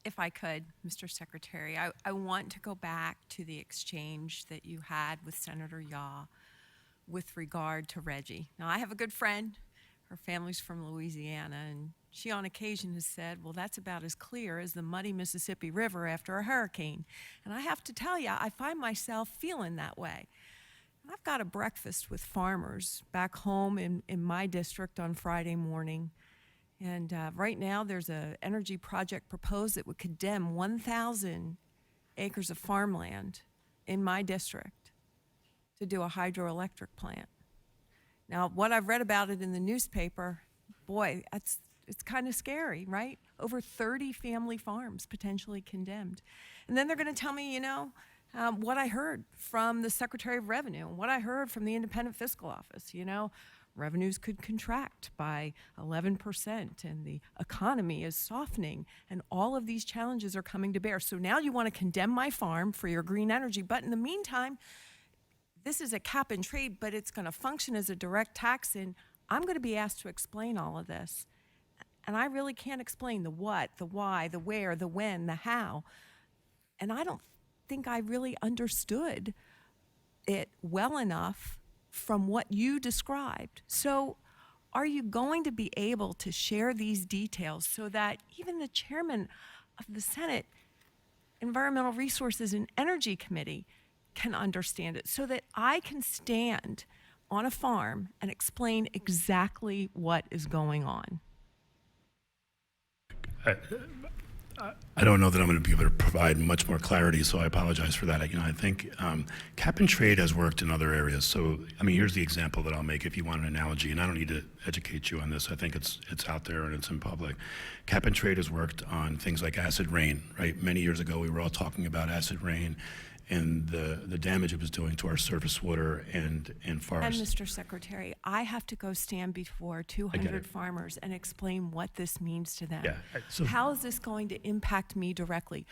If I could, Mr. Secretary, I want to go back to the exchange that you had with Senator Yaw with regard to Reggie. Now, I have a good friend. Her family's from Louisiana, and she on occasion has said, well, that's about as clear as the muddy Mississippi River after a hurricane. And I have to tell you, I find myself feeling that way. I've got a breakfast with farmers back home in my district on Friday morning. And right now, there's an energy project proposed that would condemn 1,000 acres of farmland in my district to do a hydroelectric plant. Now, what I've read about it in the newspaper, boy, it's kind of scary, right? Over 30 family farms potentially condemned. And then they're going to tell me, what I heard from the Secretary of Revenue, and what I heard from the Independent Fiscal Office, revenues could contract by 11%, and the economy is softening, and all of these challenges are coming to bear. So now you want to condemn my farm for your green energy, but in the meantime, this is a cap and trade, but it's going to function as a direct tax, and I'm going to be asked to explain all of this. And I really can't explain the what, the why, the where, the when, the how. And I don't think I really understood it well enough from what you described. So are you going to be able to share these details so that even the chairman of the Senate Environmental Resources and Energy Committee can understand it, so that I can stand on a farm and explain exactly what is going on? I don't know that I'm going to be able to provide much more clarity, so I apologize for that. I think cap and trade has worked in other areas. So, here's the example that I'll make if you want an analogy, and I don't need to educate you on this. I think it's out there and it's in public. Cap and trade has worked on things like acid rain, right? Many years ago, we were all talking about acid rain and the damage it was doing to our surface water and forests. And Mr. Secretary, I have to go stand before 200 farmers and explain what this means to them. Yeah, so how is this going to impact me directly?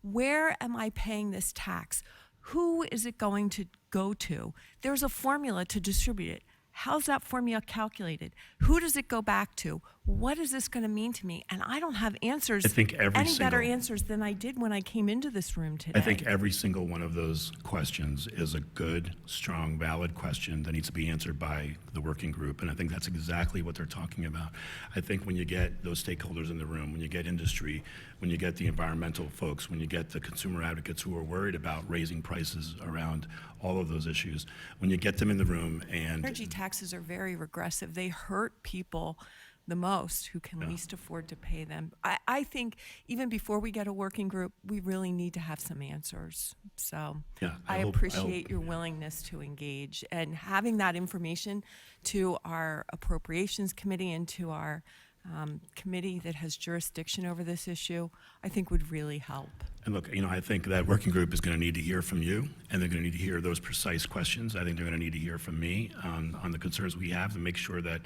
Where am I paying this tax? Who is it going to go to? There's a formula to distribute it. How's that formula calculated? Who does it go back to? What is this going to mean to me? And I don't have answers, I think better answers than I did when I came into this room today. I think every single one of those questions is a good, strong, valid question that needs to be answered by the working group. And I think that's exactly what they're talking about. I think when you get those stakeholders in the room, when you get industry, when you get the environmental folks, when you get the consumer advocates who are worried about raising prices around all of those issues, when you get them in the room and energy taxes are very regressive. They hurt people the most who can least afford to pay them. I think even before we get a working group, we really need to have some answers. So I appreciate your willingness to engage, and having that information to our Appropriations Committee and to our committee that has jurisdiction over this issue, I think would really help. And look, I think that working group is going to need to hear from you, and they're going to need to hear those precise questions. I think they're going to need to hear from me on the concerns we have to make sure that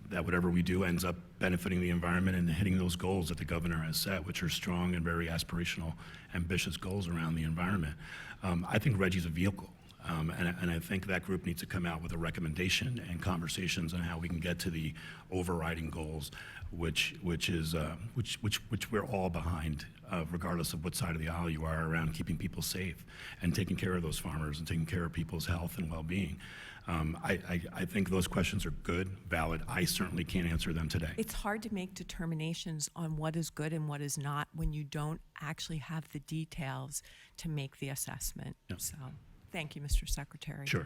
whatever we do ends up benefiting the environment and hitting those goals that the governor has set, which are strong and very aspirational, ambitious goals around the environment. I think Reggie's a vehicle. And I think that group needs to come out with a recommendation and conversations on how we can get to the overriding goals, which we're all behind, regardless of what side of the aisle you are, around keeping people safe and taking care of those farmers and taking care of people's health and well-being. I think those questions are good, valid. I certainly can't answer them today. It's hard to make determinations on what is good and what is not when you don't actually have the details to make the assessment. Yep. So, thank you, Mr. Secretary. Sure.